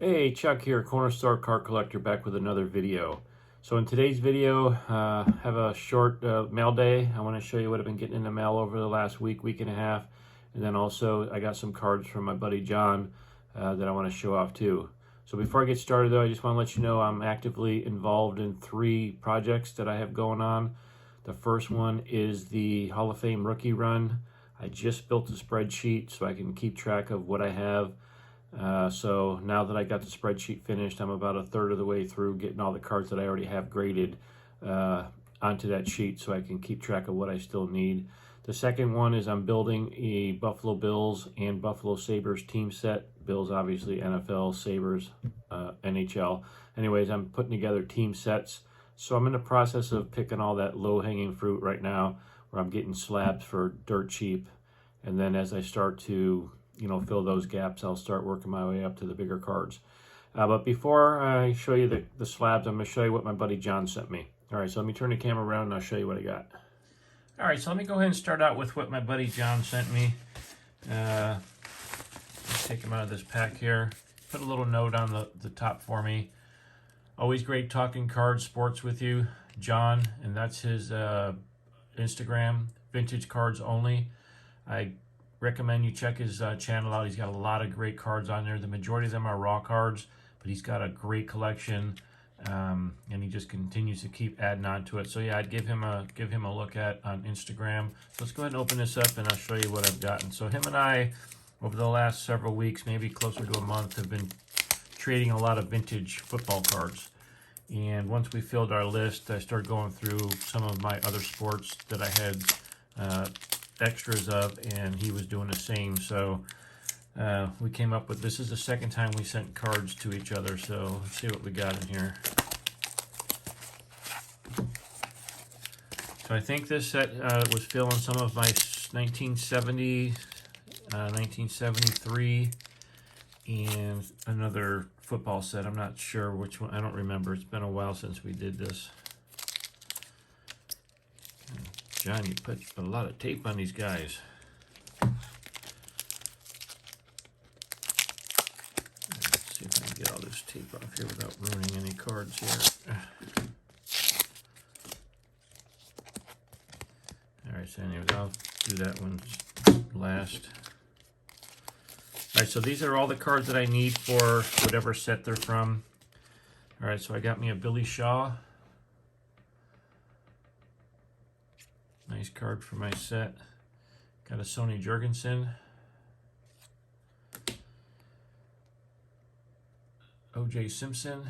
Hey, Chuck here, Corner Store Card Collector, back with another video. So in today's video, have a short mail day. I want to show you what I've been getting in the mail over the last week and a half. And then also I got some cards from my buddy John that I want to show off too. So before I get started though, I just want to let you know I'm actively involved in 3 projects that I have going on. The first one is the Hall of Fame rookie run. I just built a spreadsheet so I can keep track of what I have. So now that I got the spreadsheet finished, I'm about a third of the way through getting all the cards that I already have graded onto that sheet so I can keep track of what I still need. The second one is I'm building a Buffalo Bills and Buffalo Sabres team set. Bills obviously NFL, Sabres NHL. Anyways, I'm putting together team sets. So I'm in the process of picking all that low-hanging fruit right now, where I'm getting slabs for dirt cheap. And then as I start to fill those gaps, I'll start working my way up to the bigger cards. But before I show you the slabs, I'm going to show you what my buddy John sent me. All right, so let me turn the camera around and I'll show you what I got. All right, so let me go ahead and start out with what my buddy John sent me. Let's take him out of this pack here. Put a little note on the top for me. Always great talking cards, sports with you, John, and that's his Instagram, Vintage Cards Only. I recommend you check his channel out. He's got a lot of great cards on there. The majority of them are raw cards, but he's got a great collection, and he just continues to keep adding on to it. So yeah, I'd give him a look at on Instagram. So let's go ahead and open this up, and I'll show you what I've gotten. So him and I, over the last several weeks, maybe closer to a month, have been trading a lot of vintage football cards. And once we filled our list, I started going through some of my other sports that I had extras of, and he was doing the same. So we came up with, this is the second time we sent cards to each other, so let's see what we got in here. So I think this set was filling some of my 1970, 1973, and another football set. I'm not sure which one, I don't remember. It's been a while since we did this. John, you put a lot of tape on these guys. Let's see if I can get all this tape off here without ruining any cards here. Alright, so anyways, I'll do that one last. Alright, so these are all the cards that I need for whatever set they're from. Alright, so I got me a Billy Shaw. Nice card for my set. Got a Sonny Jurgensen. O.J. Simpson.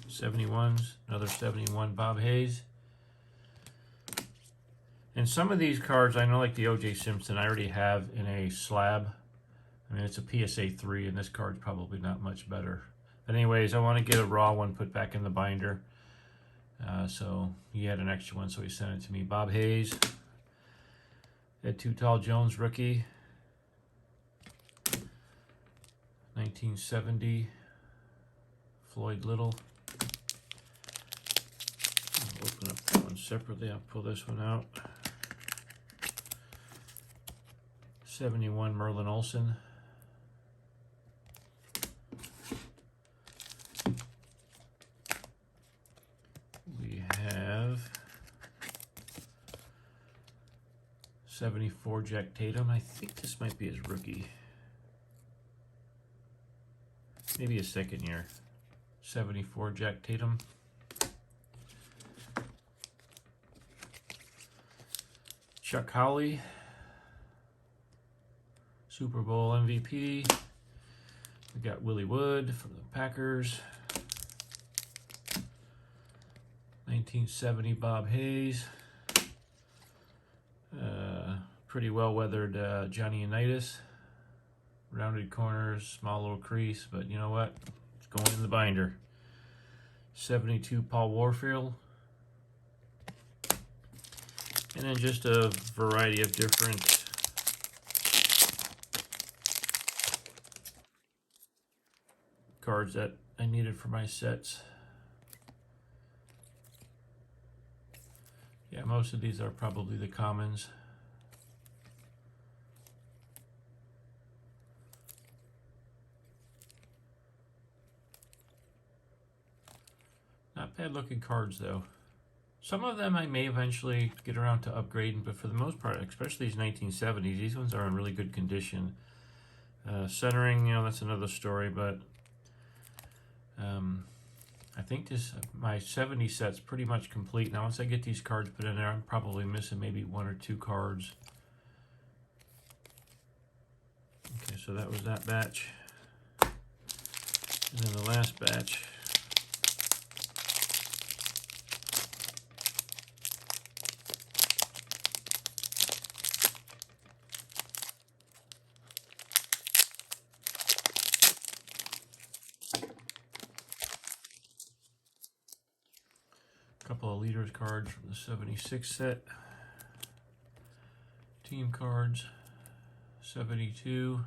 71s. Another 71 Bob Hayes. And some of these cards, I know, like the O.J. Simpson, I already have in a slab. I mean, it's a PSA 3, and this card's probably not much better. But anyways, I want to get a raw one put back in the binder. So he had an extra one, so he sent it to me. Bob Hayes, Ed Too Tall Jones rookie, 1970, Floyd Little. I'll open up that one separately. I'll pull this one out. 71 Merlin Olsen. We have 74 Jack Tatum. I think this might be his rookie. Maybe his second year. 74 Jack Tatum. Chuck Howley, Super Bowl MVP. We got Willie Wood from the Packers. 1970 Bob Hayes. Pretty well weathered Johnny Unitas. Rounded corners, small little crease, but you know what? It's going in the binder. 72 Paul Warfield. And then just a variety of different cards that I needed for my sets. Yeah, most of these are probably the commons. Not bad looking cards though. Some of them I may eventually get around to upgrading, but for the most part, especially these 1970s, these ones are in really good condition. Centering, you know, that's another story, but I think my 70 set's pretty much complete. Now once I get these cards put in there, I'm probably missing maybe 1 or 2 cards. Okay, so that was that batch. And then the last batch. A couple of leaders cards from the 76 set. Team cards, 72.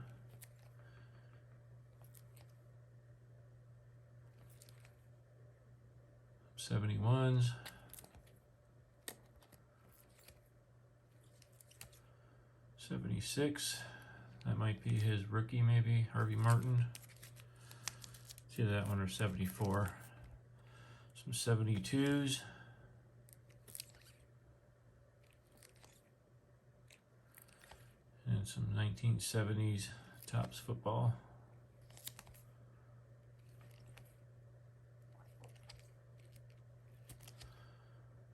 '71s, 76. That might be his rookie, maybe Harvey Martin. It's either that one or 74. Some 72s. And some 1970s Topps football.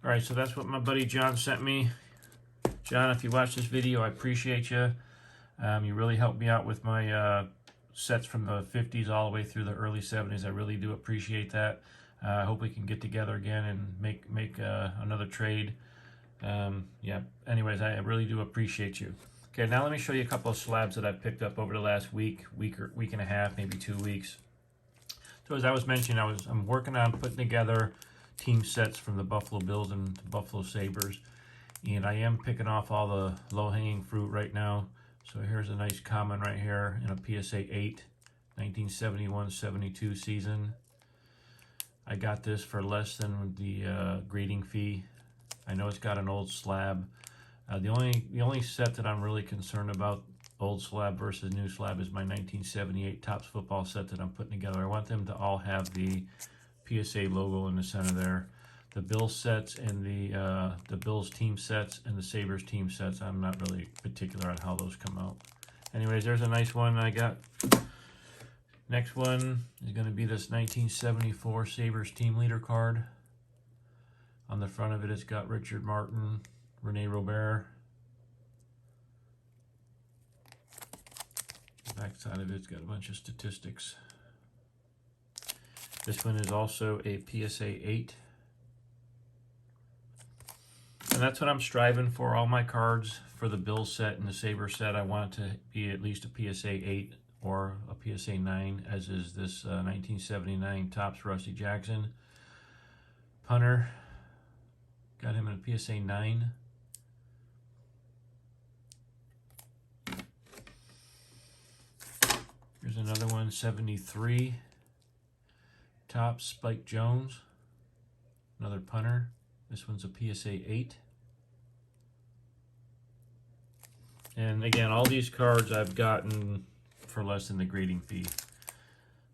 All right, so that's what my buddy John sent me. John, if you watch this video, I appreciate you. You really helped me out with my sets from the 50s all the way through the early 70s. I really do appreciate that. I hope we can get together again and make another trade. Yeah, anyways, I really do appreciate you. Okay, now let me show you a couple of slabs that I've picked up over the last week and a half, maybe 2 weeks. So as I was mentioning, I'm working on putting together team sets from the Buffalo Bills and the Buffalo Sabres, and I am picking off all the low-hanging fruit right now. So here's a nice common right here in a PSA 8, 1971-72 season. I got this for less than the grading fee. I know it's got an old slab. The only set that I'm really concerned about, old slab versus new slab, is my 1978 Topps football set that I'm putting together. I want them to all have the PSA logo in the center there. The Bills sets and the Bills team sets and the Sabres team sets, I'm not really particular on how those come out. Anyways, there's a nice one I got. Next one is going to be this 1974 Sabres team leader card. On the front of it, it's got Richard Martin, Rene Robert. The back side of it's got a bunch of statistics. This one is also a PSA 8. And that's what I'm striving for all my cards. For the Bills set and the Sabres set, I want it to be at least a PSA 8 or a PSA 9, as is this 1979 Topps Rusty Jackson. Punter, got him in a PSA 9. Here's another one, 73. Topps Spike Jones, another punter. This one's a PSA 8. And again, all these cards I've gotten for less than the grading fee,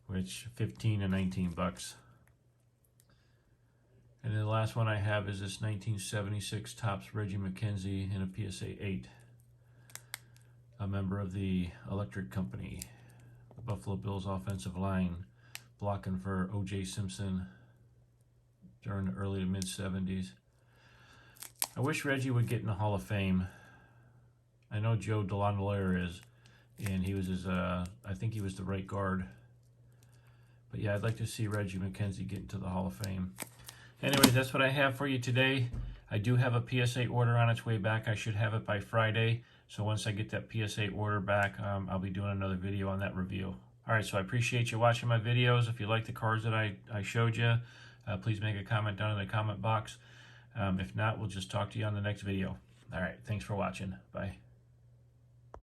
which 15 to 19 bucks. And then the last one I have is this 1976 Topps Reggie McKenzie in a PSA 8. A member of the Electric Company, the Buffalo Bills offensive line, blocking for O.J. Simpson during the early to mid 70s. I wish Reggie would get in the Hall of Fame. I know Joe DeLondolaire is, and he was I think he was the right guard. But yeah, I'd like to see Reggie McKenzie get into the Hall of Fame. Anyways, that's what I have for you today. I do have a PSA order on its way back. I should have it by Friday. So once I get that PSA order back, I'll be doing another video on that review. All right, so I appreciate you watching my videos. If you like the cards that I showed you, please make a comment down in the comment box. If not, we'll just talk to you on the next video. All right, thanks for watching. Bye.